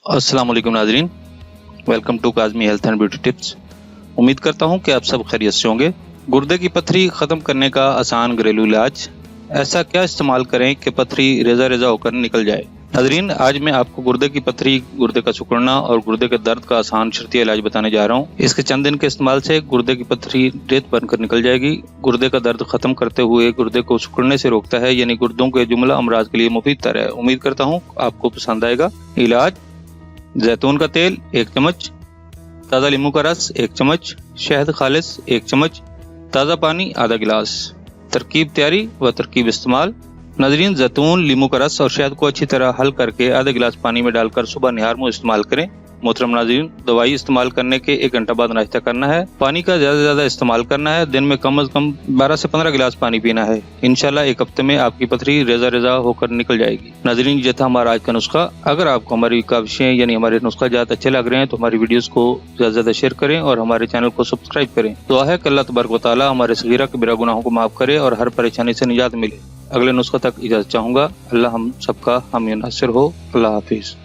अस्सलाम वालेकुम नाजरीन, welcome to Kazmi health and beauty tips. उम्मीद करता हूँ कि आप सब खैरियत से होंगे। गुर्दे की पथरी ख़त्म करने का आसान घरेलू इलाज, ऐसा क्या इस्तेमाल करें कि पथरी रेजा रेजा होकर निकल जाए। नाजरीन, आज मैं आपको गुर्दे की पथरी, गुर्दे का सिकुड़ना और गुर्दे के दर्द का आसान शर्ती इलाज बताने जा रहा हूँ। इसके चंद दिन के इस्तेमाल से गुर्दे की पथरी रेत बनकर निकल जाएगी। गुर्दे का दर्द खत्म करते हुए गुर्दे को सिकुड़ने से रोकता है, यानी गुर्दों के जुमला अमराज के लिए मुफीद तरह है। उम्मीद करता हूँ आपको पसंद आएगा। इलाज: जैतून का तेल 1 चम्मच, ताज़ा नींबू का रस 1 चम्मच, शहद खालिस 1 चम्मच, ताज़ा पानी आधा गिलास। तरकीब तैयारी व तरकीब इस्तेमाल। नाजरीन, जैतून, नींबू का रस और शहद को अच्छी तरह हल करके आधा गिलास पानी में डालकर सुबह निहार मुंह इस्तेमाल करें। मोहतरम नाजरीन, दवाई इस्तेमाल करने के 1 घंटा बाद नाश्ता करना है। पानी का ज्यादा से ज्यादा इस्तेमाल करना है। दिन में कम से कम 12 से 15 गिलास पानी पीना है। इंशाल्लाह 1 हफ्ते में आपकी पथरी रेजा रेजा होकर निकल जाएगी। नाजरीन, ये था हमारा आज का नुस्खा। अगर आपको हमारी काविशें यानी हमारे नुस्खा जात अच्छे लग रहे हैं तो हमारी वीडियोस को ज्यादा से ज्यादा शेयर करें और हमारे चैनल को सब्सक्राइब करें। दुआ है कि अल्लाह तबारक व तआला हमारे सगीरा कबीरा गुनाहों को माफ करे और हर परेशानी से निजात मिले। अगले नुस्खा तक इजाजत चाहूंगा। अल्लाह हम सबका हामी नासिर हो। अल्लाह हाफिज।